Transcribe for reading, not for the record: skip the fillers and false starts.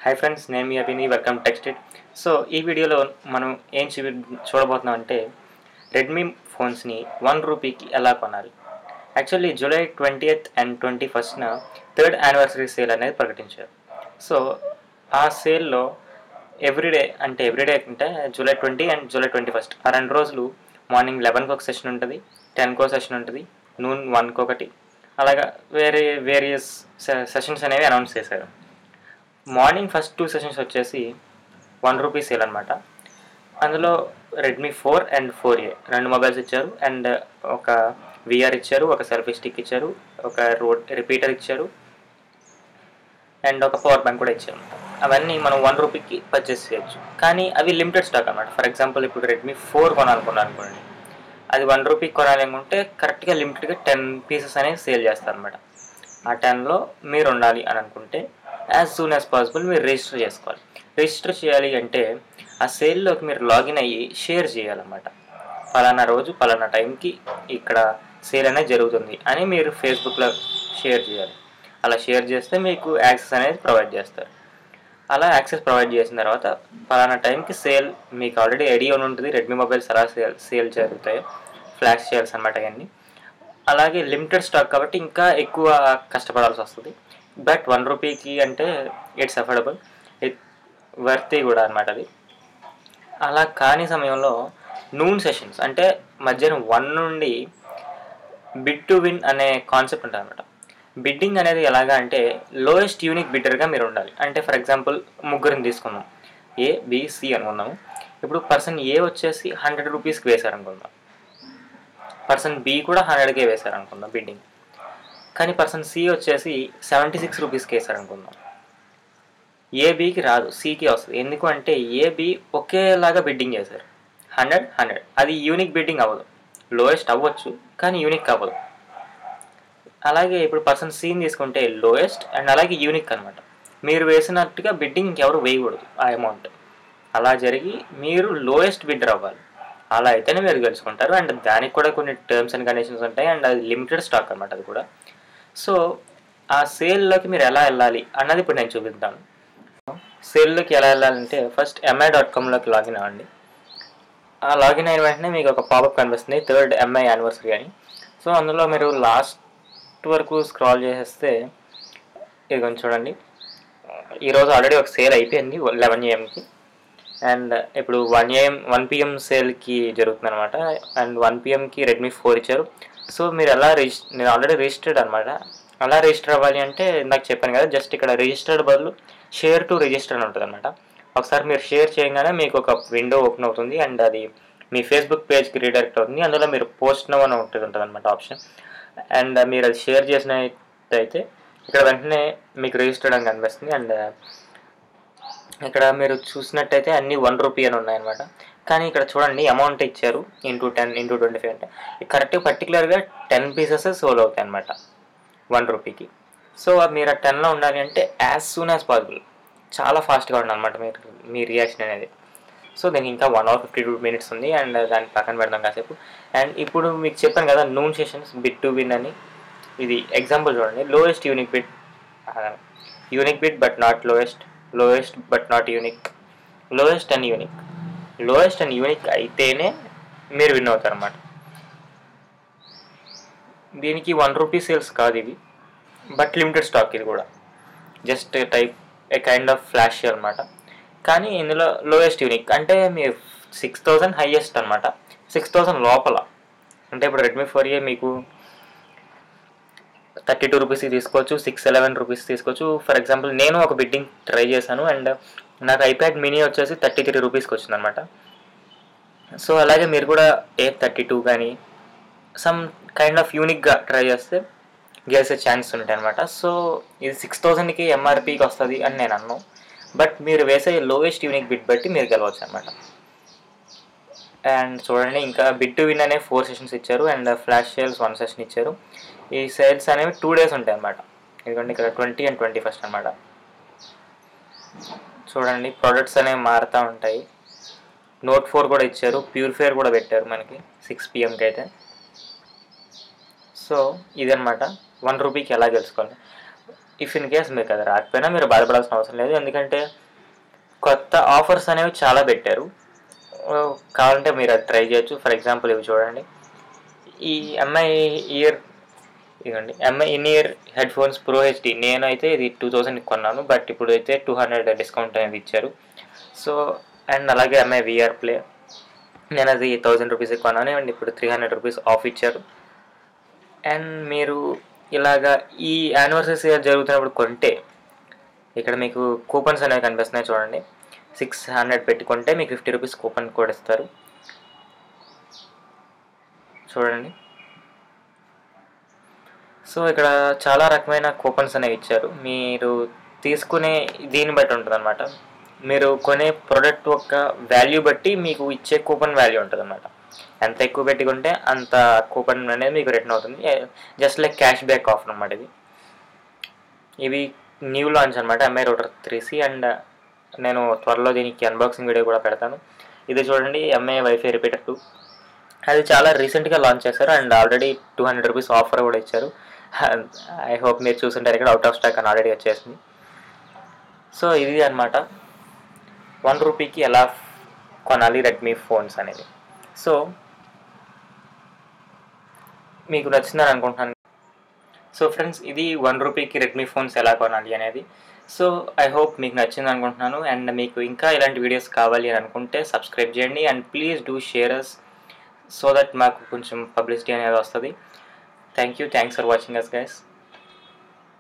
Hi friends, నేను మీ అభిని. వెల్కమ్ టెక్స్టెడ్. సో ఈ వీడియోలో మనం ఏం చూడబోతున్నాం అంటే రెడ్మీ ఫోన్స్ని ₹1 ఎలా కొనాలి. Actually July 20th and 21st third anniversary sale అనేది ప్రకటించారు. సో ఆ సేల్లో ఎవ్రీడే అంటే జూలై 20 అండ్ జూలై 21 ఆ 2 రోజులు మార్నింగ్ 11కి ఒక సెషన్ ఉంటుంది, 10కి ఒక సెషన్ ఉంటుంది, నూన్ 1కి ఒకటి, అలాగా వేరియస్ సెషన్స్ అనేవి అనౌన్స్ చేశారు. మార్నింగ్ ఫస్ట్ 2 సెషన్స్ వచ్చేసి ₹1 సేల్ అనమాట. అందులో రెడ్మీ 4 అండ్ 4A 2 మొబైల్స్ ఇచ్చారు. అండ్ ఒక విఆర్ ఇచ్చారు, ఒక సెల్ఫీ స్టిక్ ఇచ్చారు, ఒక రిపీటర్ ఇచ్చారు, అండ్ ఒక పవర్ బ్యాంక్ కూడా ఇచ్చారు. అవన్నీ మనం ₹1కి పర్చేస్ చేయొచ్చు. కానీ అవి లిమిటెడ్ స్టాక్ అనమాట. ఫర్ ఎగ్జాంపుల్ ఇప్పుడు రెడ్మీ 4 కొనాలనుకున్నాను అనుకోండి, అది ₹1 కొనాలి అనుకుంటే కరెక్ట్గా లిమిటెడ్గా 10 పీసెస్ అనేవి సేల్ చేస్తారు అనమాట. ఆ 10లో మీరు ఉండాలి అని అనుకుంటే యాజ్ సూన్ యాజ్ పాసిబుల్ మీరు రిజిస్టర్ చేసుకోవాలి. రిజిస్టర్ చేయాలి అంటే ఆ సేల్లోకి మీరు లాగిన్ అయ్యి షేర్ చేయాలన్నమాట. పలానా రోజు పలానా టైంకి ఇక్కడ సేల్ అనేది జరుగుతుంది అని మీరు ఫేస్బుక్లో షేర్ చేయాలి. అలా షేర్ చేస్తే మీకు యాక్సెస్ అనేది ప్రొవైడ్ చేస్తారు. అలా యాక్సెస్ ప్రొవైడ్ చేసిన తర్వాత పలానా టైంకి సేల్ మీకు ఆల్రెడీ ఐడియా ఉంటుంది. రెడ్మీ మొబైల్స్ ఎలా సేల్ జరుగుతాయో ఫ్లాష్ చేయాల్సి అనమాట. అవన్నీ అలాగే లిమిటెడ్ స్టాక్ కాబట్టి ఇంకా ఎక్కువ కష్టపడాల్సి వస్తుంది. బట్ ₹1 అంటే ఇట్స్ అఫోర్డబుల్, వర్తీ కూడా అనమాట అది. అలా కాని సమయంలో నూన్ సెషన్స్ అంటే మధ్యాహ్నం 1 నుండి బిడ్ టు విన్ అనే కాన్సెప్ట్ ఉంటుంది అనమాట. బిడ్డింగ్ అనేది ఎలాగా అంటే లోయెస్ట్ యూనిక్ బిడ్డర్గా మీరు ఉండాలి. అంటే ఫర్ ఎగ్జాంపుల్ ముగ్గురిని తీసుకుందాం, ABC అనుకుందాము. ఇప్పుడు పర్సన్ ఏ వచ్చేసి ₹100కి వేశారనుకుందాం, పర్సన్ బి కూడా 100కే వేశారనుకుందాం బిడ్డింగ్. కానీ పర్సన్ సి వచ్చేసి ₹76కి వేశారనుకుందాం. ఏబికి రాదు, సికి వస్తుంది. ఎందుకు అంటే ఏబి ఒకేలాగా బిడ్డింగ్ చేశారు, 100. అది యూనిక్ బిడ్డింగ్ అవ్వదు. లోయెస్ట్ అవ్వచ్చు కానీ యూనిక్ అవ్వదు. అలాగే ఇప్పుడు పర్సన్ సిని తీసుకుంటే లోయెస్ట్ అండ్ అలాగే యూనిక్ అనమాట. మీరు వేసినట్టుగా బిడ్డింగ్ ఇంకెవరు వేయకూడదు ఆ అమౌంట్. అలా జరిగి మీరు లోయెస్ట్ బిడ్డర్ అవ్వాలి. అలా అయితేనే మీరు గెలుచుకుంటారు. అండ్ దానికి కూడా కొన్ని టర్మ్స్ అండ్ కండిషన్స్ ఉంటాయి. అండ్ అది లిమిటెడ్ స్టాక్ అనమాట అది కూడా. సో ఆ సేల్లోకి మీరు ఎలా వెళ్ళాలి అన్నది ఇప్పుడు నేను చూపిస్తాను. సేల్లోకి ఎలా వెళ్ళాలంటే ఫస్ట్ mi.comలోకి లాగిన్ అవ్వండి. ఆ లాగిన్ అయిన వెంటనే మీకు ఒక పాపప్ కనిపిస్తుంది, థర్డ్ MI యానివర్సరీ అని. సో అందులో మీరు లాస్ట్ వరకు స్క్రాల్ చేసేస్తే ఇది కొంచెం చూడండి. ఈరోజు ఆల్రెడీ ఒక సేల్ అయిపోయింది 11 AM అండ్ ఇప్పుడు 1 PM సేల్కి జరుగుతుంది అనమాట. అండ్ 1 PMకి రెడ్మీ 4 ఇచ్చారు. సో మీరు ఎలా నేను ఆల్రెడీ రిజిస్టర్డ్ అనమాట. అలా రిజిస్టర్ అవ్వాలి అంటే నాకు చెప్పాను కదా, జస్ట్ ఇక్కడ రిజిస్టర్డ్ బదులు షేర్ టు రిజిస్టర్ అని ఉంటుంది అనమాట. ఒకసారి మీరు షేర్ చేయగానే మీకు ఒక విండో ఓపెన్ అవుతుంది అండ్ అది మీ ఫేస్బుక్ పేజ్కి రీడైరెక్ట్ అవుతుంది. అందులో మీరు పోస్ట్ నౌ అని ఉంటుంది అనమాట ఆప్షన్. అండ్ మీరు అది షేర్ చేసినట్టయితే ఇక్కడ వెంటనే మీకు రిజిస్టర్డ్ అని కనిపిస్తుంది. అండ్ ఇక్కడ మీరు చూసినట్టయితే అన్నీ ₹1 అని ఉన్నాయన్నమాట. కానీ ఇక్కడ చూడండి అమౌంట్ ఇచ్చారు x10 x 25 అంటే కరెక్ట్గా పర్టికులర్గా 10 పీసెస్ సోల్ అవుతాయి అన్నమాట ₹1కి. సో మీరు ఆ 10లో ఉండాలి అంటే యాజ్ సూన్ యాజ్ పాసిబుల్ చాలా ఫాస్ట్గా ఉండాలన్నమాట మీ రియాక్షన్ అనేది. సో దీనికి ఇంకా 1 hour 52 minutes ఉంది. అండ్ దాన్ని పక్కన పెడదాం కాసేపు. అండ్ ఇప్పుడు మీకు చెప్పాను కదా noon sessions bid to win అని. ఇది ఎగ్జాంపుల్ చూడండి, lowest unique bid but not lowest but not unique, lowest and unique అయితేనే మీరు విన్ అవుతారు అన్నమాట. దీనికి ₹1 సేల్స్ కాదు ఇవి, బట్ లిమిటెడ్ స్టాక్. ఇది కూడా just type A kind of flash అనమాట. కానీ ఇందులో లోయెస్ట్ యూనిక్ అంటే మీరు 6000 హైయెస్ట్ అనమాట. 6000 లోపల అంటే ఇప్పుడు రెడ్మీ 4A మీకు ₹32 తీసుకోవచ్చు, ₹611 తీసుకోవచ్చు. ఫర్ ఎగ్జాంపుల్ నేను ఒక బిడ్డింగ్ ట్రై చేశాను అండ్ నాకు ఐప్యాడ్ మినీ వచ్చేసి ₹33కి వచ్చింది అనమాట. సో అలాగే మీరు కూడా A32 కానీ సమ్ కైండ్ ఆఫ్ యూనిక్గా ట్రై చేస్తే గెలిచే ఛాన్స్ ఉంటాయి అనమాట. సో ఇది 6000కి MRPకి వస్తుంది అని నేను అన్నాను. బట్ మీరు వేసే లోయెస్ట్ యూనిక్ బిడ్ బట్టి మీరు గెలవచ్చు అనమాట. అండ్ చూడండి ఇంకా బిడ్ టు విన్ అనే 4 సెషన్స్ ఇచ్చారు అండ్ ఫ్లాష్ సేల్స్ 1 సెషన్ ఇచ్చారు. ఈ సేల్స్ అనేవి 2 days ఉంటాయి అన్నమాట. ఎందుకంటే ఇక్కడ 20 and 21 అనమాట. చూడండి ప్రొడక్ట్స్ అనేవి మారుతూ ఉంటాయి. Note 4 కూడా ఇచ్చారు, ప్యూరిఫైర్ కూడా పెట్టారు మనకి 6 PMకి అయితే. సో ఇదనమాట ₹1కి ఎలా గెలుచుకోవాలి. ఇఫ్ ఇన్ కేస్ మీకు అది రాకపోయినా మీరు బాధపడాల్సిన అవసరం లేదు, ఎందుకంటే కొత్త ఆఫర్స్ అనేవి చాలా పెట్టారు. కావాలంటే మీరు అది ట్రై చేయొచ్చు. ఫర్ ఎగ్జాంపుల్ ఇవి చూడండి, ఈ ఎంఐ ఇయర్ ఇవ్వండి, MI in year head phones pro HD. నేనైతే ఇది 2000కి కొన్నాను, బట్ ఇప్పుడు అయితే 200 డిస్కౌంట్ అనేది ఇచ్చారు. సో అండ్ అలాగే ఎంఐ విఆర్ ప్లే, నేను అది 1000 రూపీస్కి కొన్నాను అండ్ ఇప్పుడు 300 రూపీస్ ఆఫ్ ఇచ్చారు. అండ్ మీరు ఇలాగా ఈ యానివర్సరీ సేల్ జరుగుతున్నప్పుడు కొంటే ఇక్కడ మీకు కూపన్స్ అనేవి కనిపిస్తున్నాయి చూడండి. 600 పెట్టుకుంటే మీకు 50 రూపీస్ కూపన్ కూడా ఇస్తారు చూడండి. సో ఇక్కడ చాలా రకమైన కూపన్స్ అనేవి ఇచ్చారు. మీరు తీసుకునే దీన్ని బట్టి ఉంటుంది అనమాట. మీరు కొనే ప్రోడక్ట్ యొక్క వాల్యూ బట్టి మీకు ఇచ్చే కూపన్ వాల్యూ ఉంటుంది అనమాట. ఎంత ఎక్కువ పెట్టుకుంటే అంత కూపన్ అనేది మీకు రిటర్న్ అవుతుంది. Just like cash back offer అనమాట ఇది. ఇవి న్యూ లాంచ్ అనమాట ఎంఐ రూటర్ 3C. అండ్ నేను త్వరలో దీనికి అన్బాక్సింగ్ వీడియో కూడా పెడతాను. ఇది చూడండి, ఎంఐ వైఫై రిపీటర్ 2. అది చాలా రీసెంట్గా లాంచ్ చేశారు అండ్ ఆల్రెడీ 200 రూపీస్ ఆఫర్ కూడా ఇచ్చారు. ఐ హోప్ మీరు చూసుంటారు, ఇక్కడ అవుట్ ఆఫ్ స్టాక్ అని ఆల్రెడీ వచ్చేసింది. సో ఇది అనమాట 1 రూపీకి ఎలా కొనాలి రెడ్మీ ఫోన్స్ అనేది. సో మీకు నచ్చిందని అనుకుంటున్నాను. సో ఫ్రెండ్స్, ఇది 1 రూపీకి రెడ్మీ ఫోన్స్ ఎలా కొనాలి అనేది. సో ఐ హోప్ మీకు నచ్చింది అనుకుంటున్నాను. అండ్ మీకు ఇంకా ఇలాంటి వీడియోస్ కావాలి అని అనుకుంటే సబ్స్క్రైబ్ చేయండి and please do share us, so that మాకు కొంచెం పబ్లిసిటీ అనేది వస్తుంది. Thanks for watching us guys.